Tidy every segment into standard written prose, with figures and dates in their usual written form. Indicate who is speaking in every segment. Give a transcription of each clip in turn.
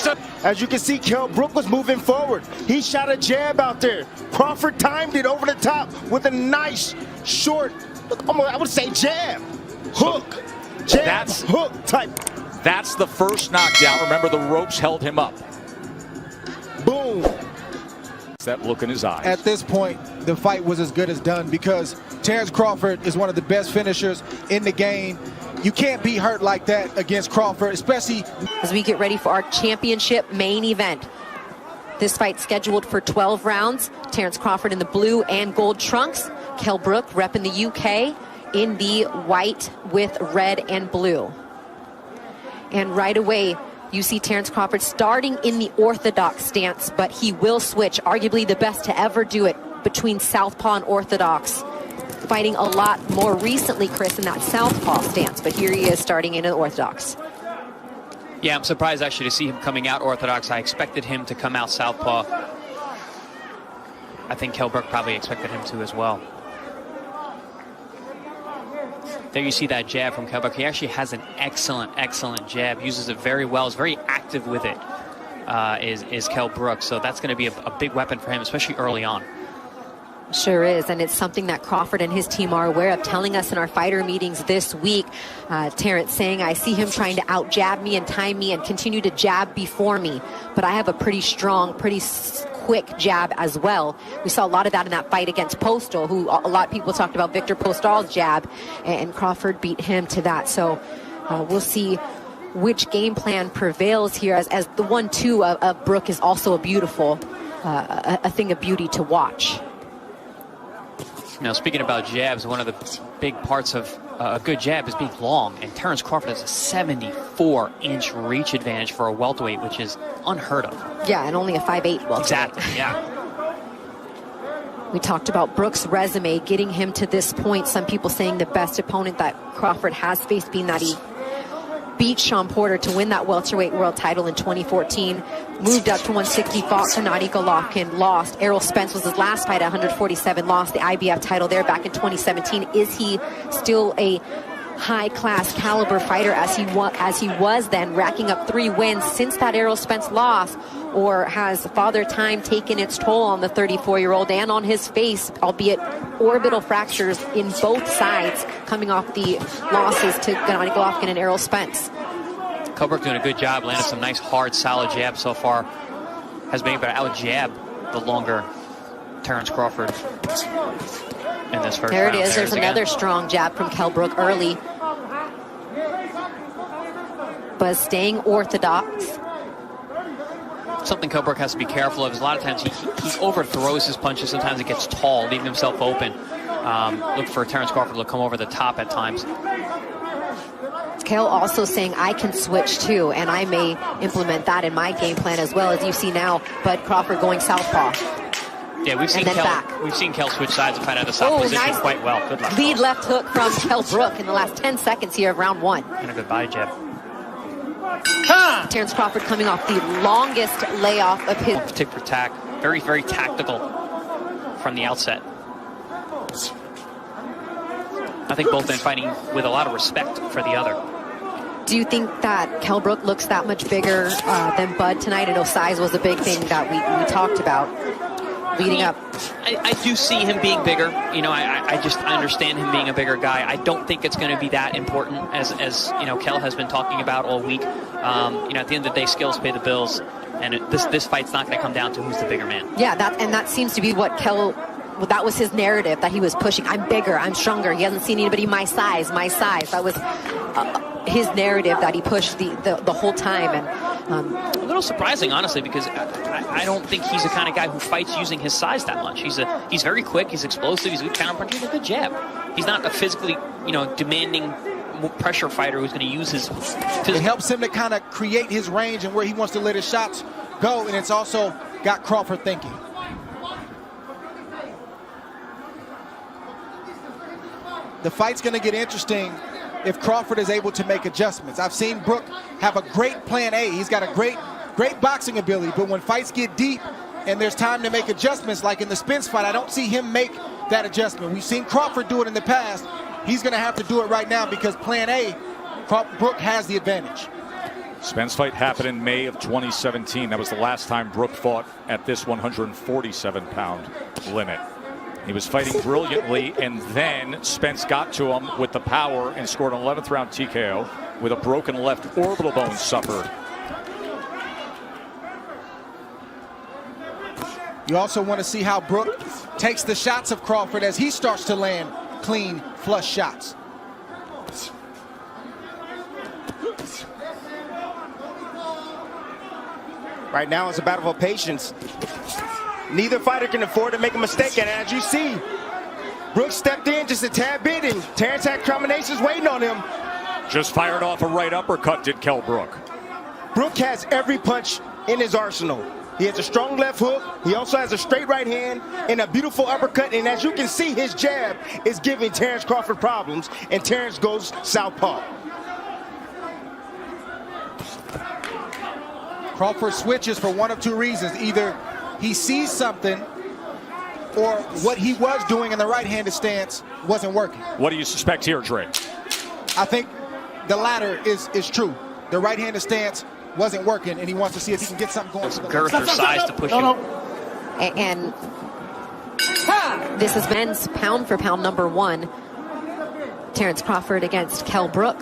Speaker 1: reversal.
Speaker 2: As you can see, Kell Brook was moving forward. He shot a jab out there. Crawford timed it over the top with a nice, short, I would say jab, hook, jab, hook type.
Speaker 1: That's the first knockdown. Remember, the ropes held him up.
Speaker 2: Boom.
Speaker 1: That look in his eyes.
Speaker 3: At this point, the fight was as good as done because Terence Crawford is one of the best finishers in the game. You can't be hurt like that against Crawford, especially
Speaker 4: as we get ready for our championship main event. This fight scheduled for 12 rounds. Terence Crawford in the blue and gold trunks. Kell Brook repping the UK in the white with red and blue. And right away, you see Terence Crawford starting in the orthodox stance, but he will switch, arguably the best to ever do it, between southpaw and orthodox. Fighting a lot more recently, Chris, in that southpaw stance, but here he is starting in an orthodox.
Speaker 5: Yeah, I'm surprised actually to see him coming out orthodox. I expected him to come out southpaw. I think Kell Brook probably expected him to as well. There you see that jab from Kell Brook. He actually has an excellent jab. Uses it very well. Is very active with it. Is Kell Brook. So that's going to be a big weapon for him, especially early on.
Speaker 4: Sure is, and it's something that Crawford and his team are aware of, telling us in our fighter meetings this week. Terence saying, I see him trying to out-jab me and time me and continue to jab before me, but I have a pretty strong, pretty quick jab as well. We saw a lot of that in that fight against Postal, who a lot of people talked about Victor Postal's jab, and Crawford beat him to that. So we'll see which game plan prevails here, as the 1-2 of Brook is also a beautiful, a thing of beauty to watch.
Speaker 5: Now, speaking about jabs, one of the big parts of a good jab is being long, and Terence Crawford has a 74-inch reach advantage for a welterweight, which is unheard of.
Speaker 4: Yeah, and only a 5'8" welterweight.
Speaker 5: Exactly, yeah.
Speaker 4: We talked about Brook's resume, getting him to this point. Some people saying the best opponent that Crawford has faced, being that he beat Sean Porter to win that welterweight world title in 2014. Moved up to 160, fought Gennady Golovkin, lost. Errol Spence was his last fight at 147, lost the IBF title there back in 2017. Is he still a high-class caliber fighter as he was then, racking up 3 wins since that Errol Spence loss? Or has Father Time taken its toll on the 34-year-old and on his face, albeit orbital fractures in both sides, coming off the losses to Gennady Golovkin and Errol Spence?
Speaker 5: Kell Brook doing a good job, landed some nice, hard, solid jabs so far. Has been able to out-jab the longer Terence Crawford in this first round.
Speaker 4: There it is. There's another strong jab from Kell Brook early. But staying orthodox.
Speaker 5: Something Kell Brook has to be careful of is a lot of times he overthrows his punches. Sometimes it gets tall, leaving himself open. Look for Terence Crawford to come over the top at times.
Speaker 4: Kell also saying, I can switch too, and I may implement that in my game plan as well, as you see now, but Crawford going southpaw.
Speaker 5: Yeah, we've seen Kell switch sides and fight out of the south position
Speaker 4: nice
Speaker 5: quite well. Good luck.
Speaker 4: Lead left hook from Kell Brook in the last 10 seconds here of round 1.
Speaker 5: And a good body jab.
Speaker 4: Terence Crawford coming off the longest layoff of his.
Speaker 5: Tick for tack. Very, very tactical from the outset. I think both been fighting with a lot of respect for the other.
Speaker 4: Do you think that Kell Brook looks that much bigger than Bud tonight? I know size was a big thing that we talked about leading up.
Speaker 5: I do see him being bigger. You know, I understand him being a bigger guy. I don't think it's going to be that important as you know, Kell has been talking about all week. You know, at the end of the day, skills pay the bills, and this fight's not going to come down to who's the bigger man.
Speaker 4: Yeah, that seems to be what Kell. Well, that was his narrative that he was pushing. I'm bigger, I'm stronger. He hasn't seen anybody my size. That was his narrative that he pushed the whole time. And
Speaker 5: a little surprising, honestly, because I don't think he's the kind of guy who fights using his size that much. He's very quick, he's explosive, he's a good counterpuncher, he's a good jab. He's not a physically, you know, demanding pressure fighter who's going to use his physical.
Speaker 3: It helps him to kind of create his range and where he wants to let his shots go, and it's also got Crawford thinking. The fight's going to get interesting if Crawford is able to make adjustments. I've seen Brook have a great plan A. He's got a great boxing ability, but when fights get deep and there's time to make adjustments, like in the Spence fight, I don't see him make that adjustment. We've seen Crawford do it in the past. He's going to have to do it right now because plan A, Brook has the advantage.
Speaker 1: Spence fight happened in May of 2017. That was the last time Brook fought at this 147-pound limit. He was fighting brilliantly, and then Spence got to him with the power and scored an 11th round TKO with a broken left orbital bone suffered.
Speaker 3: You also want to see how Brook takes the shots of Crawford as he starts to land clean, flush shots.
Speaker 2: Right now it's a battle of patience. Neither fighter can afford to make a mistake, and as you see, Brook stepped in just a tad bit, and Terence had combinations waiting on him.
Speaker 1: Just fired off a right uppercut, did Kell Brook.
Speaker 2: Brook has every punch in his arsenal. He has a strong left hook. He also has a straight right hand and a beautiful uppercut. And as you can see, his jab is giving Terence Crawford problems, and Terence goes southpaw.
Speaker 3: Crawford switches for one of two reasons. Either he sees something, or what he was doing in the right-handed stance wasn't working.
Speaker 1: What do you suspect here, Dre?
Speaker 3: I think the latter is true. The right-handed stance wasn't working, and he wants to see if he can get something going.
Speaker 5: Girth or size to push him.
Speaker 4: And this is men's pound for pound #1. Terence Crawford against Kell Brook.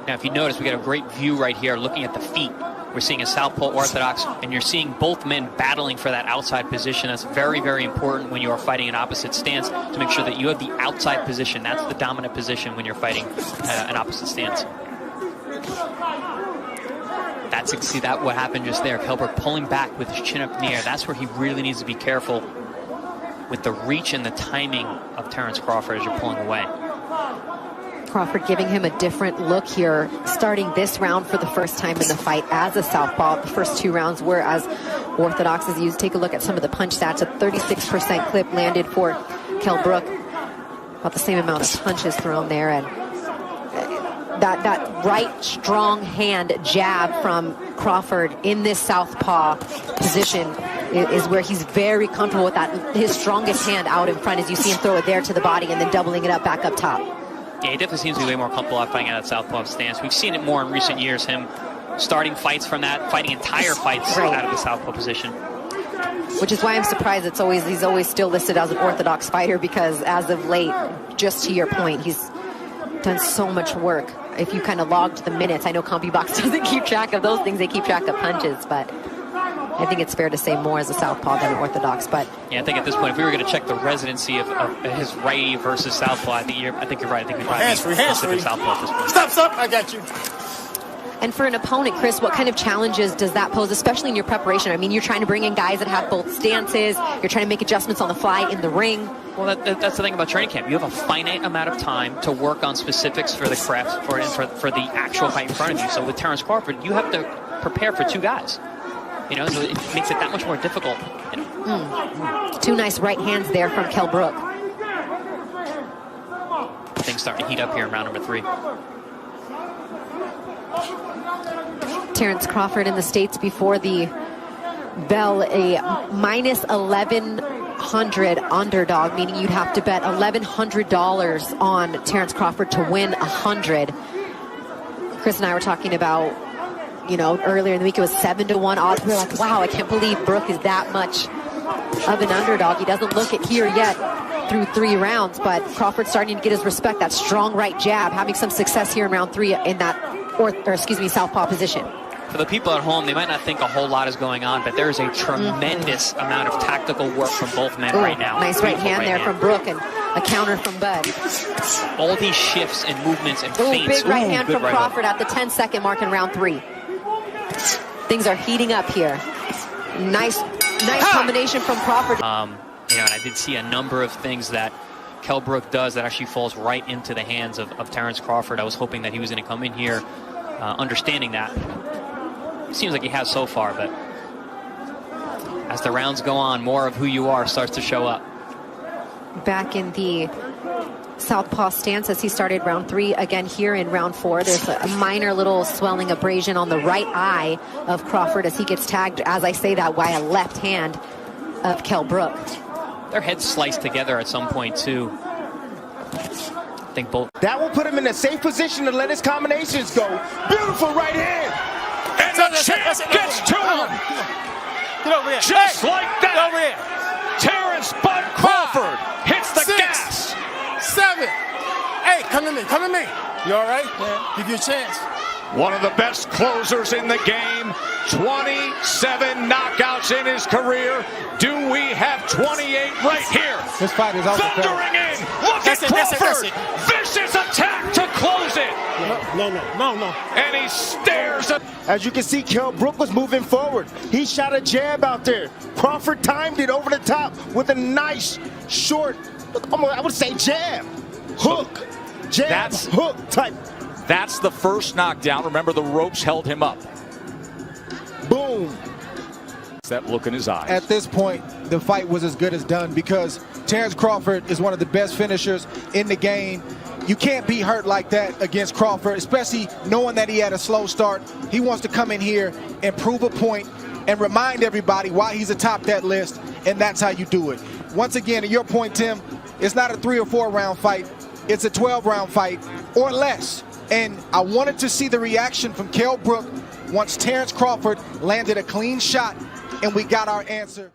Speaker 5: Now, if you notice, we got a great view right here looking at the feet. We're seeing a southpaw orthodox, and you're seeing both men battling for that outside position. That's very, very important when you are fighting an opposite stance, to make sure that you have the outside position. That's the dominant position when you're fighting an opposite stance. See that what happened just there. Kell Brook pulling back with his chin up in the air. That's where he really needs to be careful with the reach and the timing of Terence Crawford as you're pulling away.
Speaker 4: Crawford giving him a different look here, starting this round for the first time in the fight as a southpaw. The first 2 rounds were as orthodox as used. Take a look at some of the punch stats. A 36% clip landed for Kell Brook. About the same amount of punches thrown there, and that right strong hand jab from Crawford in this southpaw position is where he's very comfortable with that. His strongest hand out in front, as you see him throw it there to the body and then doubling it up back up top.
Speaker 5: Yeah, he definitely seems to be way more comfortable out fighting out of southpaw stance. We've seen it more in recent years, him starting fights from that, fighting entire fights out of the southpaw position.
Speaker 4: Which is why I'm surprised he's always still listed as an orthodox fighter, because as of late, just to your point, he's done so much work. If you kind of logged the minutes, I know CompuBox doesn't keep track of those things, they keep track of punches, but I think it's fair to say more as a southpaw than an orthodox. But
Speaker 5: yeah, I think at this point, if we were going to check the residency of his righty versus southpaw, I think you're right. I think we probably consider southpaw at this point.
Speaker 2: Stop, I got you.
Speaker 4: And for an opponent, Chris, what kind of challenges does that pose, especially in your preparation? I mean, you're trying to bring in guys that have both stances. You're trying to make adjustments on the fly in the ring.
Speaker 5: Well, that's the thing about training camp. You have a finite amount of time to work on specifics for the craft, for the actual fight in front of you. So with Terence Crawford, you have to prepare for 2 guys. You know, so it makes it that much more difficult. You know?
Speaker 4: 2 nice right hands there from Kell Brook.
Speaker 5: Things starting to heat up here in round #3.
Speaker 4: Terence Crawford in the States before the bell, a minus 1,100 underdog, meaning you'd have to bet $1,100 on Terence Crawford to win 100. Chris and I were talking about, you know, earlier in the week, it was 7-1 odds. We were like, wow, I can't believe Brook is that much of an underdog. He doesn't look it here yet through 3 rounds, but Crawford's starting to get his respect. That strong right jab, having some success here in round 3 in that, southpaw position.
Speaker 5: For the people at home, they might not think a whole lot is going on, but there is a tremendous amount of tactical work from both men right now.
Speaker 4: Nice right hand there from Brook, and a counter from Bud.
Speaker 5: All these shifts and movements and feints.
Speaker 4: Big right hand from Crawford at the 10-second mark in round 3. Things are heating up here. Nice combination from Crawford.
Speaker 5: You know, and I did see a number of things that Kell Brook does that actually falls right into the hands of Terence Crawford. I was hoping that he was going to come in here understanding that. Seems like he has so far, but as the rounds go on, more of who you are starts to show up.
Speaker 4: Back in the southpaw stance as he started round 3. Again here in round 4, there's a minor little swelling abrasion on the right eye of Crawford as he gets tagged, as I say that, by a left hand of Kell Brook.
Speaker 5: Their heads sliced together at some point too. I think both.
Speaker 2: That will put him in a safe position to let his combinations go. Beautiful right hand.
Speaker 1: the champ gets to him.
Speaker 6: Get over here.
Speaker 1: Just like that.
Speaker 6: Get over here.
Speaker 1: Terence Bud Crawford hits the
Speaker 6: 6,
Speaker 1: gas.
Speaker 6: 7. Hey, come to me. Come to me. You all right? Yeah. Give you a chance.
Speaker 1: One of the best closers in the game. 27 knockouts in his career. Do we have 28 right here?
Speaker 3: This fight is over.
Speaker 1: Thundering in. Look at Crawford. Vicious attack to close it.
Speaker 6: No.
Speaker 1: And he stares at.
Speaker 2: As you can see, Kell Brook was moving forward. He shot a jab out there. Crawford timed it over the top with a nice, short, I would say jab, hook, jab, hook type.
Speaker 1: That's the first knockdown. Remember, the ropes held him up.
Speaker 2: Boom.
Speaker 1: That look in his eyes.
Speaker 3: At this point, the fight was as good as done because Terence Crawford is one of the best finishers in the game. You can't be hurt like that against Crawford, especially knowing that he had a slow start. He wants to come in here and prove a point and remind everybody why he's atop that list, and that's how you do it. Once again, to your point, Tim, it's not a 3 or 4 round fight. It's a 12-round fight or less. And I wanted to see the reaction from Kell Brook once Terence Crawford landed a clean shot and we got our answer.